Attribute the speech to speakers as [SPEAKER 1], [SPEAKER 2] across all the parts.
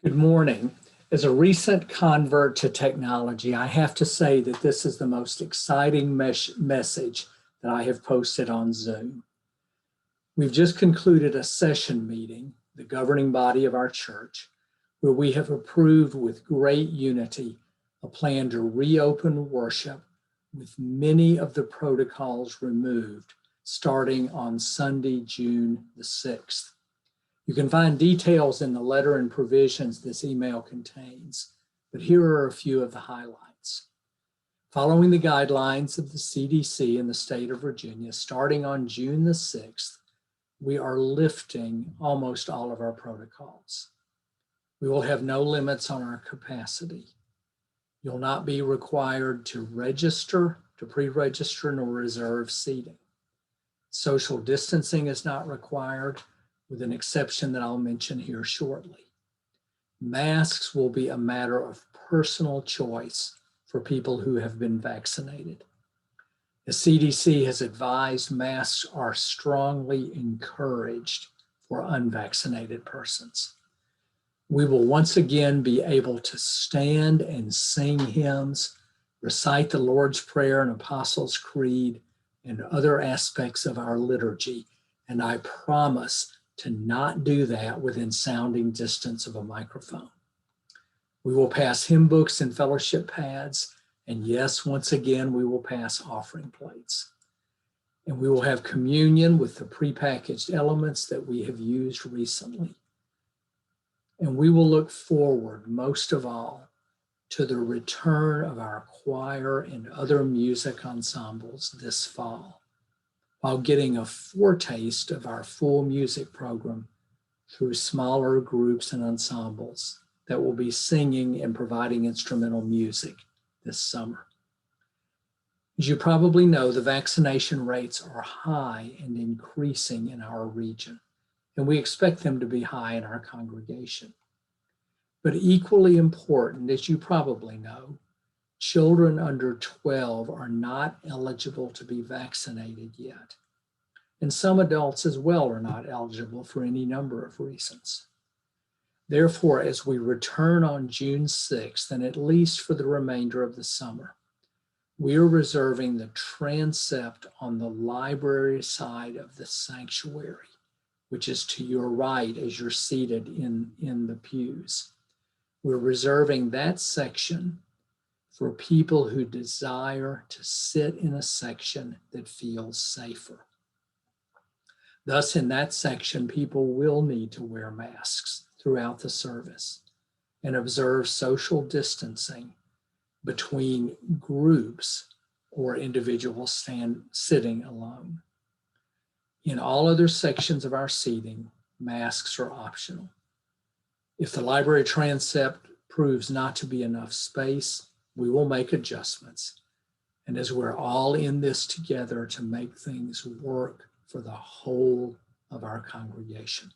[SPEAKER 1] Good morning. As a recent convert to technology, I have to say that this is the most exciting message that I have posted on Zoom. We've just concluded a session meeting, the governing body of our church, where we have approved with great unity a plan to reopen worship with many of the protocols removed starting on Sunday, June the 6th. You can find details in the letter and provisions this email contains, but here are a few of the highlights. Following the guidelines of the CDC in the state of Virginia, starting on June the 6th, we are lifting almost all of our protocols. We will have no limits on our capacity. You'll not be required to register, to pre-register, nor reserve seating. Social distancing is not required, with an exception that I'll mention here shortly. Masks will be a matter of personal choice for people who have been vaccinated. The CDC has advised masks are strongly encouraged for unvaccinated persons. We will once again be able to stand and sing hymns, recite the Lord's Prayer and Apostles' Creed, and other aspects of our liturgy, and I promise to not do that within sounding distance of a microphone. We will pass hymn books and fellowship pads, and yes, once again, we will pass offering plates. And we will have communion with the prepackaged elements that we have used recently. And we will look forward, most of all, to the return of our choir and other music ensembles this fall, while getting a foretaste of our full music program through smaller groups and ensembles that will be singing and providing instrumental music this summer. As you probably know, the vaccination rates are high and increasing in our region, and we expect them to be high in our congregation. But equally important, as you probably know, children under 12 are not eligible to be vaccinated yet. And some adults as well are not eligible for any number of reasons. Therefore, as we return on June 6th, and at least for the remainder of the summer, we are reserving the transept on the library side of the sanctuary, which is to your right as you're seated in the pews. We're reserving that section for people who desire to sit in a section that feels safer. Thus, in that section, people will need to wear masks throughout the service and observe social distancing between groups or individuals sitting alone. In all other sections of our seating, masks are optional. If the library transept proves not to be enough space, we will make adjustments. And as we're all in this together to make things work for the whole of our congregation.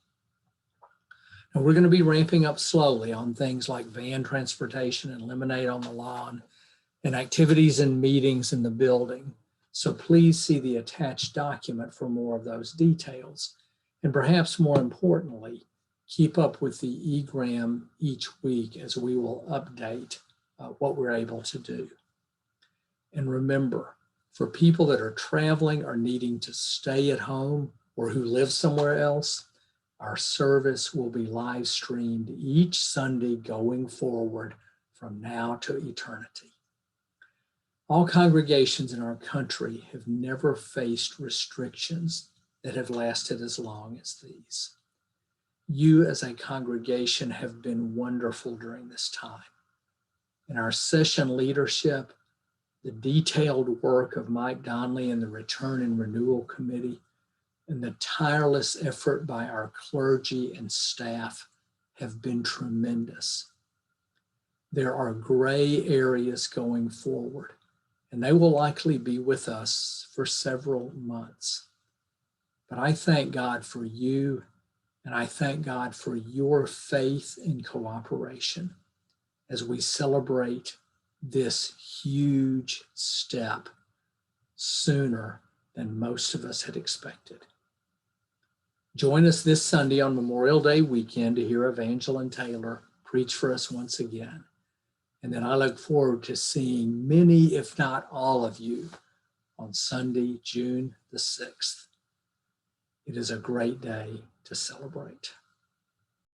[SPEAKER 1] And we're going to be ramping up slowly on things like van transportation and lemonade on the lawn and activities and meetings in the building. So please see the attached document for more of those details. And perhaps more importantly, keep up with the eGram each week as we will update what we're able to do. And remember, for people that are traveling or needing to stay at home or who live somewhere else, our service will be live streamed each Sunday going forward from now to eternity. All congregations in our country have never faced restrictions that have lasted as long as these. You as a congregation have been wonderful during this time. And our session leadership, the detailed work of Mike Donnelly and the Return and Renewal Committee, and the tireless effort by our clergy and staff have been tremendous. There are gray areas going forward, and they will likely be with us for several months. But I thank God for you, and I thank God for your faith and cooperation as we celebrate this huge step sooner than most of us had expected. Join us this Sunday on Memorial Day weekend to hear Evangeline Taylor preach for us once again. And then I look forward to seeing many, if not all of you, on Sunday, June the 6th. It is a great day to celebrate.